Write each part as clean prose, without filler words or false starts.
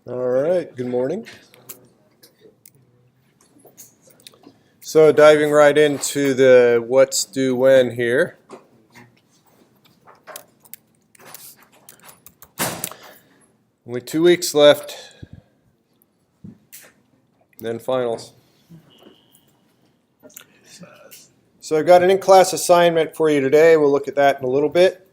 All right, good morning. So diving right into the what's due when here. Only 2 weeks left, then finals. So I've got an in-class assignment for you today. We'll look at that in a little bit.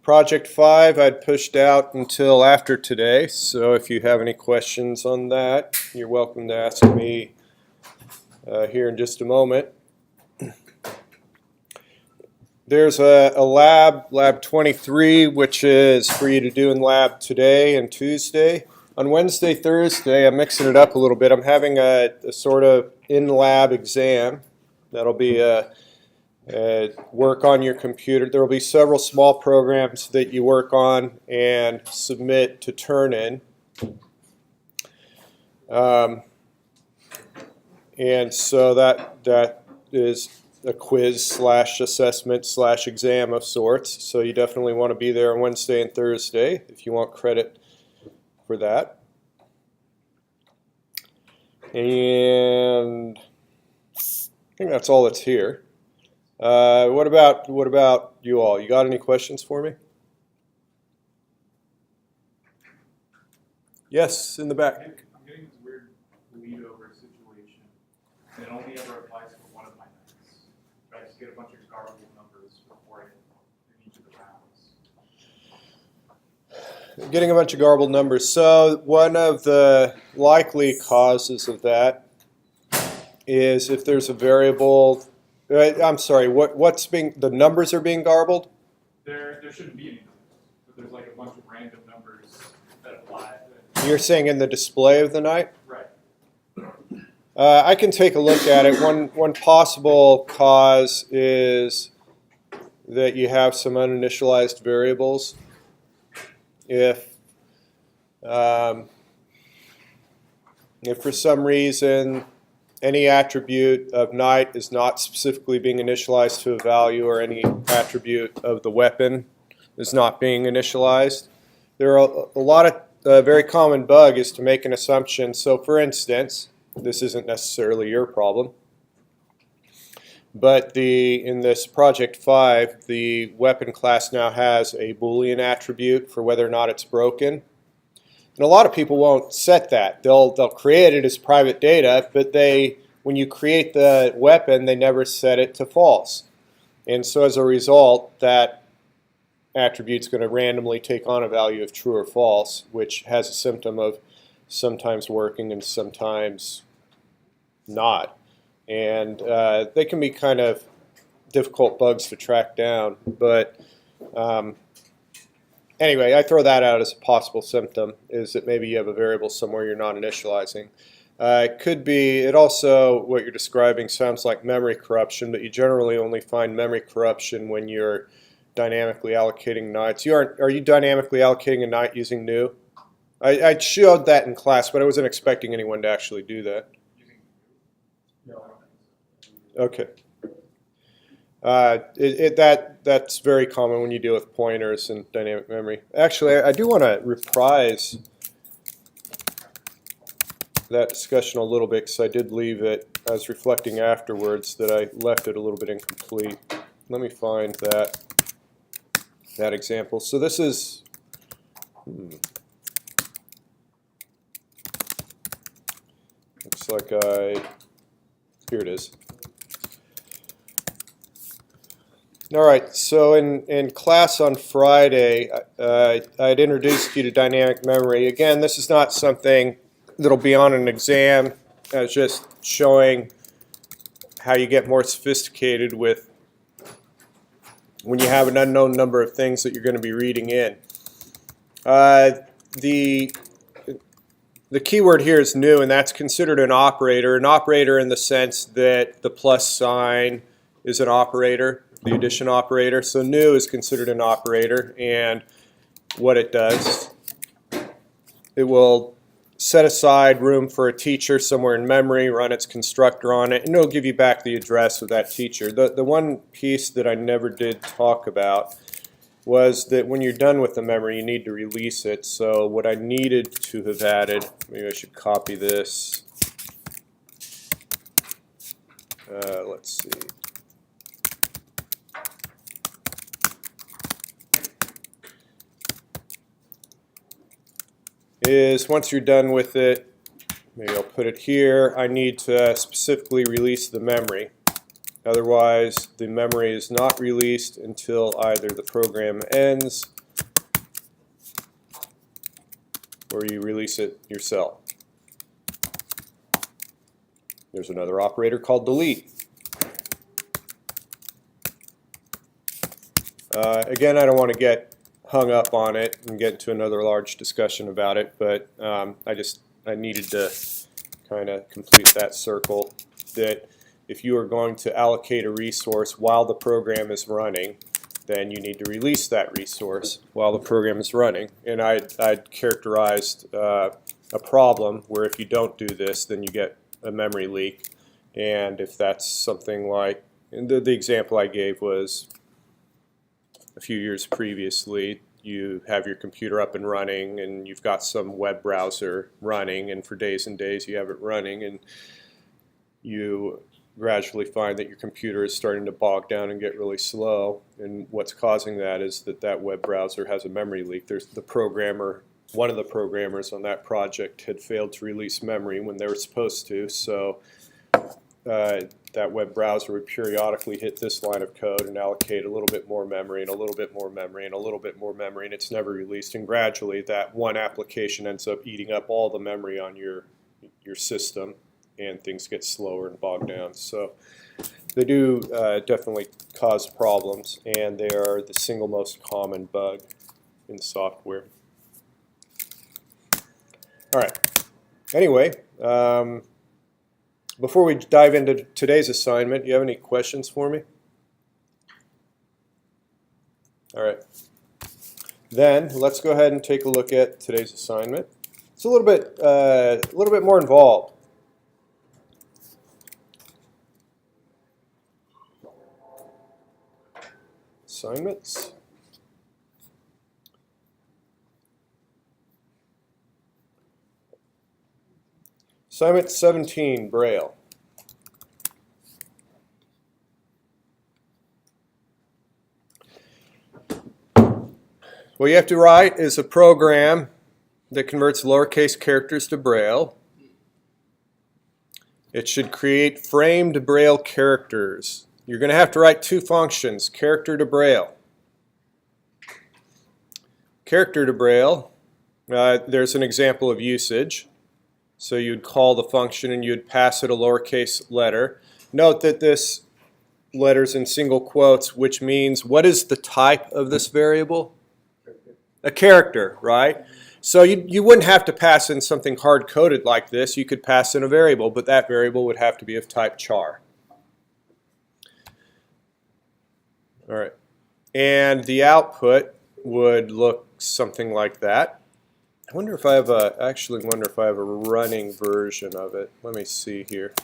Project 5 I'd pushed out until after today, so if you have any questions on that, you're welcome to ask me here in just a moment. There's a lab 23, which is for you to do in lab today and Tuesday. On Wednesday, Thursday, I'm mixing it up a little bit. I'm having a sort of in-lab exam. That'll be work on your computer. There will be several small programs that you work on and submit to Turn-In. And so that is a quiz / assessment / exam of sorts. So you definitely want to be there on Wednesday and Thursday if you want credit for that. And I think that's all that's here. What about you all? You got any questions for me? Yes, in the back. I'm getting this weird lead over situation. It only ever applies for one of my nights. I just get a bunch of garbled numbers before in each of the rounds. Getting a bunch of garbled numbers. So one of the likely causes of that is if there's a variable. I'm sorry. The numbers are being garbled? There shouldn't be any numbers, but there's like a bunch of random numbers that apply. You're saying in the display of the night? Right. I can take a look at it. One possible cause is that you have some uninitialized variables. If for some reason any attribute of night is not specifically being initialized to a value, or any attribute of the weapon is not being initialized, there are a lot of very common bug is to make an assumption. So for instance, this isn't necessarily your problem, but in this project 5, the weapon class now has a Boolean attribute for whether or not it's broken. And a lot of people won't set that. They'll create it as private data, but when you create the weapon, they never set it to false. And so as a result, that attribute's going to randomly take on a value of true or false, which has a symptom of sometimes working and sometimes not. And they can be kind of difficult bugs to track down. But anyway, I throw that out as a possible symptom, is that maybe you have a variable somewhere you're not initializing. It also, what you're describing sounds like memory corruption, but you generally only find memory corruption when you're dynamically allocating nights. Are you dynamically allocating a night using new? I showed that in class, but I wasn't expecting anyone to actually do that. Okay. That's very common when you deal with pointers and dynamic memory. Actually, I do want to reprise that discussion a little bit, because I did leave it. I was reflecting afterwards that I left it a little bit incomplete. Let me find that example. So this is looks like here it is. All right, so in class on Friday, I'd introduced you to dynamic memory. Again, this is not something that'll be on an exam. I was just showing how you get more sophisticated with when you have an unknown number of things that you're going to be reading in. The keyword here is new, and that's considered an operator. An operator in the sense that the plus sign is an operator, the addition operator. So new is considered an operator, and what it does, it will set aside room for a teacher somewhere in memory, run its constructor on it, and it'll give you back the address of that teacher. The one piece that I never did talk about was that when you're done with the memory, you need to release it. So what I needed to have added, maybe I should copy this. Let's see. Is once you're done with it, maybe I'll put it here, I need to specifically release the memory. Otherwise, the memory is not released until either the program ends or you release it yourself. There's another operator called delete. Again, I don't want to get hung up on it and get into another large discussion about it, but I needed to kind of complete that circle, that if you are going to allocate a resource while the program is running, then you need to release that resource while the program is running. And I'd characterized a problem where if you don't do this, then you get a memory leak. And if that's something like, and the example I gave was a few years previously, you have your computer up and running and you've got some web browser running, and for days and days you have it running, and you gradually find that your computer is starting to bog down and get really slow, and what's causing that is that web browser has a memory leak. There's the programmer, one of the programmers on that project had failed to release memory when they were supposed to, so that web browser would periodically hit this line of code and allocate a little bit more memory and a little bit more memory and a little bit more memory, and it's never released, and gradually that one application ends up eating up all the memory on your system, and things get slower and bogged down. So they do definitely cause problems, and they are the single most common bug in software. All right. Anyway, before we dive into today's assignment, do you have any questions for me? All right. Then let's go ahead and take a look at today's assignment. It's a little bit more involved. Assignments. Assignment 17, Braille. What you have to write is a program that converts lowercase characters to Braille. It should create framed Braille characters. You're going to have to write two functions, character to Braille. Character to Braille, there's an example of usage. So you'd call the function and you'd pass it a lowercase letter. Note that this letter's in single quotes, which means what is the type of this variable? A character, right? So you wouldn't have to pass in something hard-coded like this. You could pass in a variable, but that variable would have to be of type char. All right. And the output would look something like that. I wonder if I have actually wonder if I have a running version of it. Let me see here.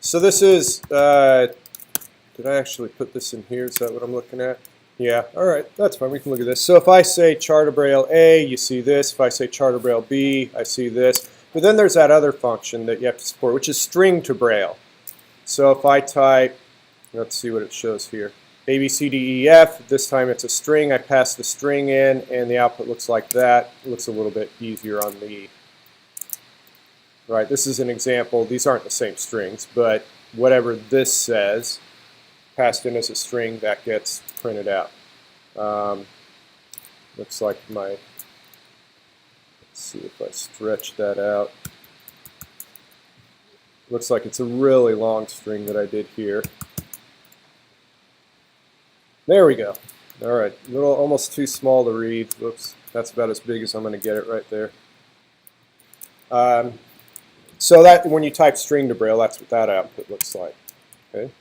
So this is, did I actually put this in here? Is that what I'm looking at? Yeah, all right, that's fine. We can look at this. So if I say char to Braille A, you see this. If I say char to Braille B, I see this. But then there's that other function that you have to support, which is string to Braille. So if I type, let's see what it shows here. A, B, C, D, E, F. This time it's a string. I pass the string in, and the output looks like that. It looks a little bit easier on the right. This is an example. These aren't the same strings, but whatever this says, passed in as a string, that gets printed out. Looks like my, let's see if I stretch that out. Looks like it's a really long string that I did here. There we go. All right, a little almost too small to read. Whoops, that's about as big as I'm going to get it right there. So that when you type string to Braille, that's what that output looks like. Okay.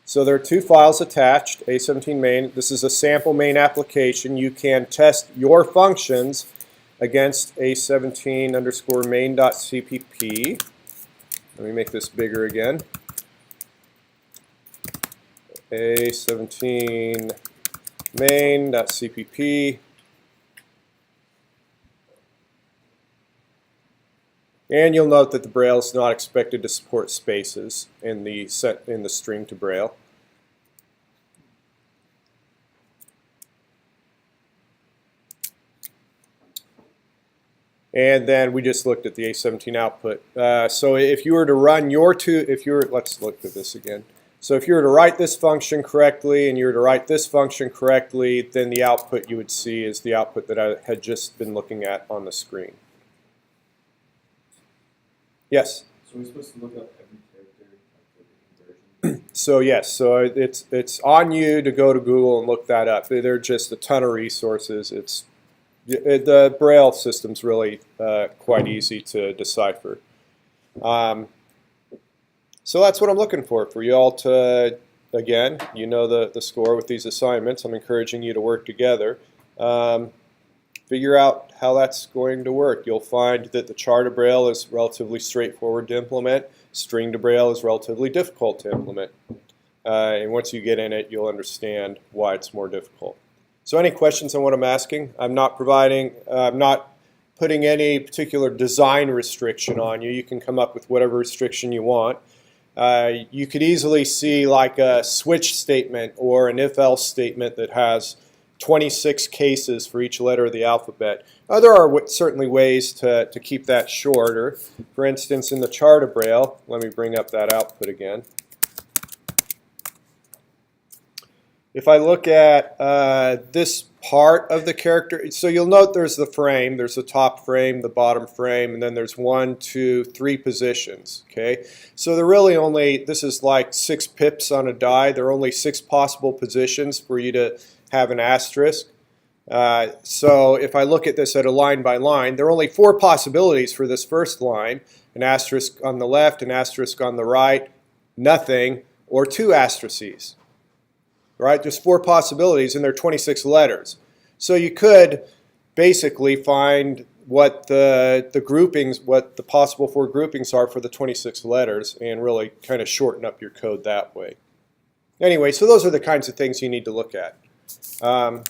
So there are two files attached, A17 main. This is a sample main application. You can test your functions against A17 underscore main.cpp. Let me make this bigger again. A17 main.cpp. And you'll note that the Braille is not expected to support spaces in the string to Braille. And then we just looked at the A17 output. So if you were to run your let's look at this again. So if you were to write this function correctly and you were to write this function correctly, then the output you would see is the output that I had just been looking at on the screen. Yes? So we're supposed to look up every character for the conversion? So yes, so it's on you to go to Google and look that up. There are just a ton of resources. The Braille system's really quite easy to decipher. So that's what I'm looking for you all to, again, you know the score with these assignments. I'm encouraging you to work together. Figure out how that's going to work. You'll find that the char to Braille is relatively straightforward to implement. String to Braille is relatively difficult to implement. And once you get in it, you'll understand why it's more difficult. So any questions on what I'm asking? I'm not putting any particular design restriction on you. You can come up with whatever restriction you want. You could easily see like a switch statement or an if-else statement that has 26 cases for each letter of the alphabet. There are certainly ways to keep that shorter. For instance, in the char to Braille, let me bring up that output again. If I look at this part of the character, so you'll note there's the frame, there's the top frame, the bottom frame, and then there's 1, 2, 3 positions. Okay, so they're really only, this is like 6 pips on a die. There are only 6 possible positions for you to have an asterisk. So if I look at this at a line by line, there are only 4 possibilities for this first line: an asterisk on the left, an asterisk on the right, nothing, or 2 asterisks. Right? There's 4 possibilities, and there are 26 letters. So you could basically find what the groupings, what the possible 4 groupings are for the 26 letters, and really kind of shorten up your code that way. Anyway, so those are the kinds of things you need to look at. Other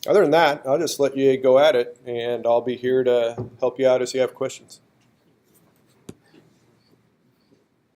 than that, I'll just let you go at it, and I'll be here to help you out as you have questions.